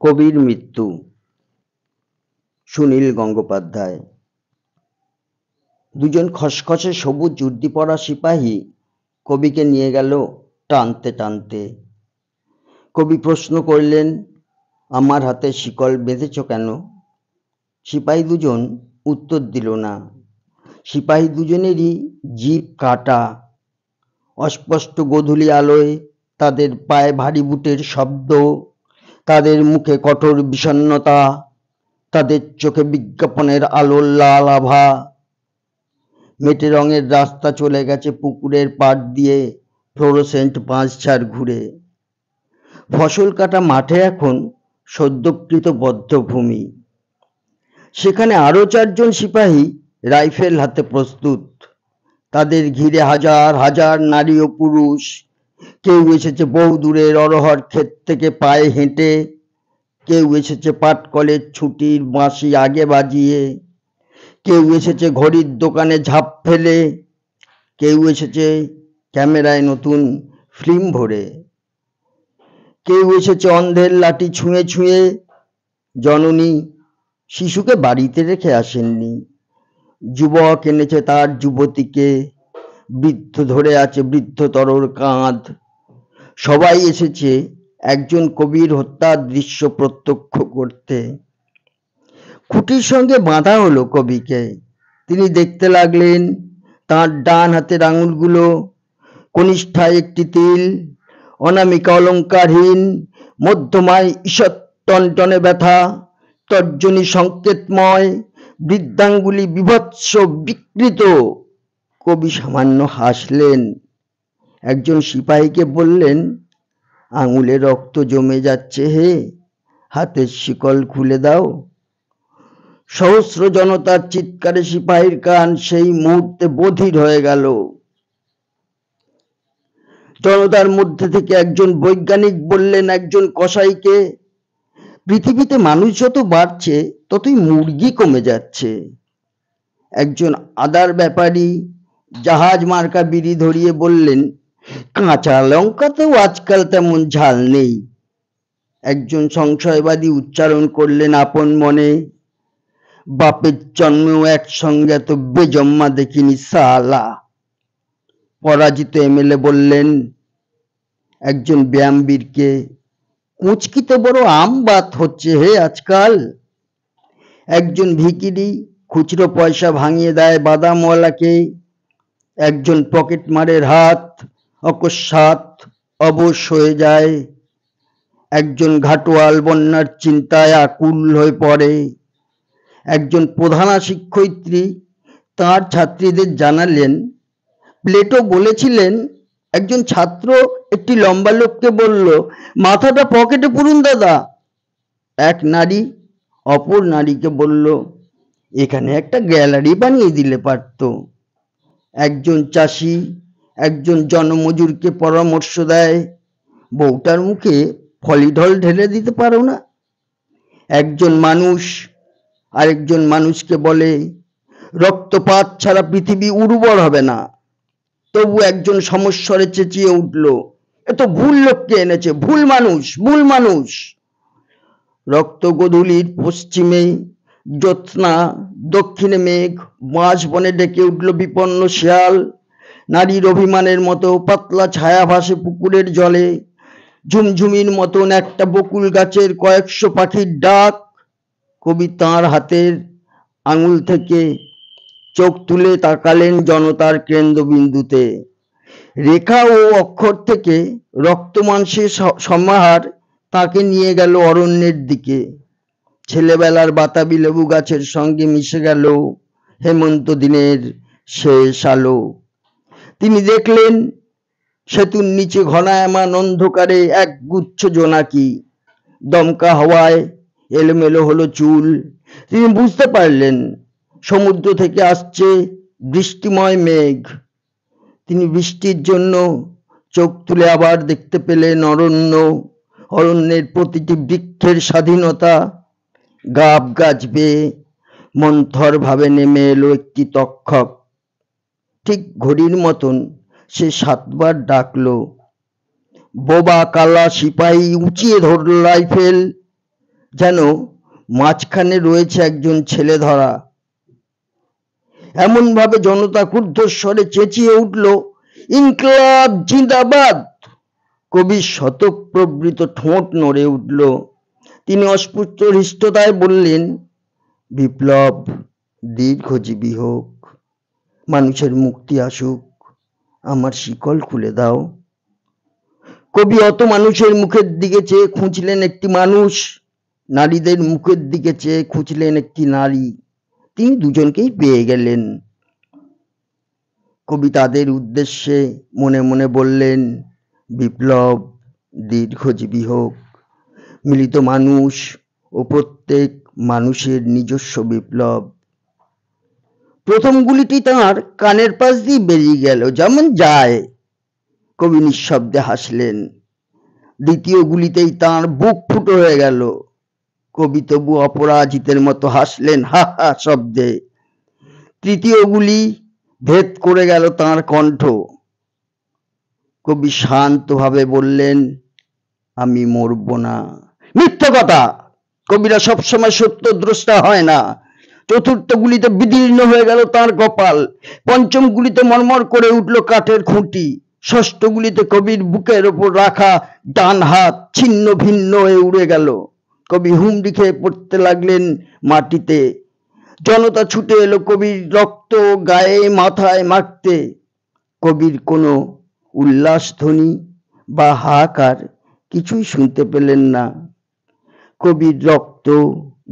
কবির মৃত্যু। সুনীল গঙ্গোপাধ্যায়। দুজন খসখসে সবুজ উর্দি পরা সিপাহী কবিকে নিয়ে গেল টানতে টানতে। কবি প্রশ্ন করলেন, আমার হাতে শিকল বেঁধেছ কেন? সিপাহী দুজন উত্তর দিল না। সিপাহী দুজনেরই জিভ কাটা। অস্পষ্ট গোধূলি আলোয় তাদের পায়ে ভারী বুটের শব্দ, তাদের মুখে কঠোর বিষণ্ণতা, তাদের চোখে বিজ্ঞাপনের আলোর লাল আভা। মেটে রঙের রাস্তা চলে গেছে পুকুরের পাড় দিয়ে ফ্লোরোসেন্ট বাঁশঝাড় ঘুরে। ফসল কাটা মাঠে এখন সদ্যকৃত বদ্ধভূমি। সেখানে আরো 4 জন সিপাহী রাইফেল হাতে প্রস্তুত। তাদের ঘিরে হাজার হাজার নারী ও পুরুষ। কেউ এসেছে বহু দূরের অরহর ক্ষেত থেকে পায়ে হেঁটে, কেউ এসেছে পাটকলের ছুটির বাঁশি আগে বাজিয়ে, কেউ এসেছে ঘড়ির দোকানে ঝাঁপ ফেলে, কেউ এসেছে ক্যামেরায় নতুন ফিল্ম ভরে, কেউ এসেছে অন্ধের লাঠি ছুঁয়ে ছুঁয়ে। জননী শিশুকে বাড়িতে রেখে আসেননি। যুবক এনেছে তার যুবতীকে, বৃদ্ধ ধরে আছে বৃদ্ধতরর কাঁধ। সবাই এসেছে একজন কবির হত্যার দৃশ্য প্রত্যক্ষ করতে। খুঁটির সঙ্গে বাঁধা হলো কবিকে। তিনি দেখতে লাগলেন তাঁর ডান হাতের আঙুলগুলো, কনিষ্ঠায় একটি তিল, অনামিকা অলঙ্কারহীন, মধ্যমায় ঈষৎ টনটনে ব্যথা, তর্জনী সংকেতময়, বৃদ্ধাঙ্গুলি বিভৎস বিকৃত। কবি সামান্য হাসলেন। একজন সিপাহীকে বললেন, আঙুলে রক্ত জমে যাচ্ছে হে, হাতের শিকল খুলে দাও। সহস্র জনতার চিৎকারে সিপাহীর কান সেই মুহূর্তে বধির হয়ে গেল। জনতার মধ্যে থেকে একজন বৈজ্ঞানিক বললেন একজন কসাইকে, পৃথিবীতে মানুষ যত বাড়ছে ততই মুরগি কমে যাচ্ছে। একজন আদার ব্যাপারী জাহাজ মার্কা বিড়ি ধরিয়ে বললেন, কাঁচা লঙ্কাতেও আজকাল তেমন ঝাল নেই। একজন সংশয়বাদী উচ্চারণ করলেন আপন মনে, বাপের জন্মেও একসঙ্গে এত বেজম্মা দেখিনি সালা। পরাজিত এমএলএ বললেন একজন ব্যায়ামবীরকে, কুঁচকিতে বড় আম বাত হচ্ছে হে আজকাল। একজন ভিখিরি খুচরো পয়সা ভাঙিয়ে দেয় বাদামওয়ালাকে। একজন পকেটমারের হাত অকস্মাৎ অবশ হয়ে যায়। একজন ঘাটোয়াল বন্যার চিন্তায় আকুল হয়ে পড়ে। একজন প্রধানা শিক্ষয়িত্রী তাঁর ছাত্রীদের জানালেন, প্লেটো বলেছিলেন, একজন ছাত্র একটি লম্বা লোককে বলল, মাথাটা পকেটে পুরুন দাদা। এক নারী অপর নারীকে বলল, এখানে একটা গ্যালারি বানিয়ে দিলে পারত। একজন চাষি একজন জনমজুরকে পরামর্শ দেয়, বউটার মুখে ফলিঢল ঢেলে দিতে পারো না। একজন মানুষ আরেকজন মানুষকে বলে, রক্তপাত ছাড়া পৃথিবী উর্বর হবে না। তবু একজন সমস্বরে চেঁচিয়ে উঠল, এ তো ভুল লোককে এনেছে, ভুল মানুষ, ভুল মানুষ। রক্ত গোধূলির পশ্চিমে জ্যোৎস্না, দক্ষিণে মেঘ, বাঁশ বনে ডেকে উঠল বিপন্ন শেয়াল। নারীর অভিমানের মতো পাতলা ছায়া ভাসে পুকুরের জলে। ঝুমঝুমির মতন একটা বকুল গাছের কয়েকশো পাখির ডাক। কবি তাঁর হাতের আঙুল থেকে চোখ তুলে তাকালেন জনতার কেন্দ্রবিন্দুতে। রেখা ও অক্ষর থেকে রক্ত মাংসের সমাহার তাকে নিয়ে গেল অরণ্যের দিকে। ছেলেবেলার বাতাবি লেবু গাছের সঙ্গে মিশে গেল হেমন্ত দিনের শেষ আলো। তিনি দেখলেন সেতুর নিচে ঘনায়মান অন্ধকারে এক গুচ্ছ জোনাকি। দমকা হাওয়ায় এলোমেলো হলো চুল। তিনি বুঝতে পারলেন সমুদ্র থেকে আসছে বৃষ্টিময় মেঘ। তিনি বৃষ্টির জন্য চোখ তুলে আবার দেখতে পেলেন অরণ্য, অরণ্যের প্রতিটি বৃক্ষের স্বাধীনতা। গাব গাছবে মন্থর ভাবে নেমে এলো একটি তক্ষক। ঠিক ঘড়ির মতন সে 7 বার ডাকলো। বোবা কালা সিপাহী উঁচিয়ে ধরল রাইফেল। যেন মাঝখানে রয়েছে একজন ছেলে ধরা। এমন ভাবে জনতা ক্রুদ্ধস্বরে চেঁচিয়ে উঠল, ইনকলাব জিন্দাবাদ। কবির শতপ্রবৃত ঠোঁট নড়ে উঠল। তিনি অস্ফুট হৃষ্টতায় বললেন, বিপ্লব দীর্ঘজীবী হোক, মানুষের মুক্তি আসুক, আমার শিকল খুলে দাও। কবি অত মানুষের মুখের দিকে চেয়ে খুঁজলেন একটি মানুষ, নারীদের মুখের দিকে চেয়ে খুঁজলেন একটি নারী। তিনি দুজনকেই পেয়ে গেলেন। কবি তাদের উদ্দেশ্যে মনে মনে বললেন, বিপ্লব দীর্ঘজীবী হোক, মিলিত মানুষ ও প্রত্যেক মানুষের নিজস্ব বিপ্লব। প্রথম গুলিটি তাঁর কানের পাশ দিয়ে বেরিয়ে গেল, যেমন যায়। কবি নিঃশব্দে হাসলেন। দ্বিতীয় গুলিতেই তাঁর বুক ফুটো হয়ে গেল। কবি তবু অপরাজিতের মতো হাসলেন হা হা শব্দে। তৃতীয় গুলি ভেদ করে গেল তাঁর কণ্ঠ। কবি শান্তভাবে বললেন, আমি মরব না। মিথ্যে কথা, কবিরা সবসময় সত্যদ্রষ্টা হয় না। চতুর্থ গুলিতে বিদীর্ণ হয়ে গেল তাঁর কপাল। পঞ্চম গুলিতে মরমর করে উঠল কাঠের খুঁটি। ষষ্ঠ গুলিতে কবির বুকের ওপর রাখা ডান হাত ছিন্ন ভিন্ন হয়ে উড়ে গেল। কবি হুমড়ি খেয়ে পড়তে লাগলেন মাটিতে। জনতা ছুটে এলো কবির রক্ত গায়ে মাথায় মাখতে। কবির কোনো উল্লাস ধ্বনি বা হাহাকার কিছুই শুনতে পেলেন না। কবির রক্ত,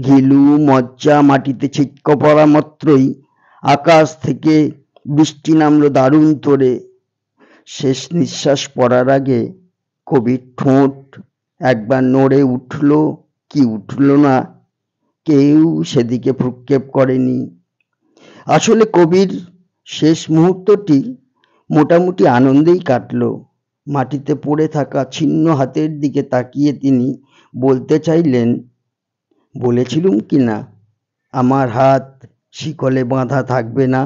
ঘিলু, মজ্জা মাটিতে ছিটকে পড়া মাত্রই আকাশ থেকে বৃষ্টি নামলো দারুণ তোড়ে। শেষ নিঃশ্বাস পড়ার আগে কবির ঠোঁট একবার নড়ে উঠল কি উঠল না, কেউ সেদিকে ভ্রুক্ষেপ করেনি। আসলে কবির শেষ মুহূর্তটি মোটামুটি আনন্দেই কাটল। মাটিতে পড়ে থাকা ছিন্ন হাতের দিকে তাকিয়ে তিনি বলতে চাইলেন, বলেছিলুম কিনা আমার হাত শিকলে বাঁধা থাকবে না।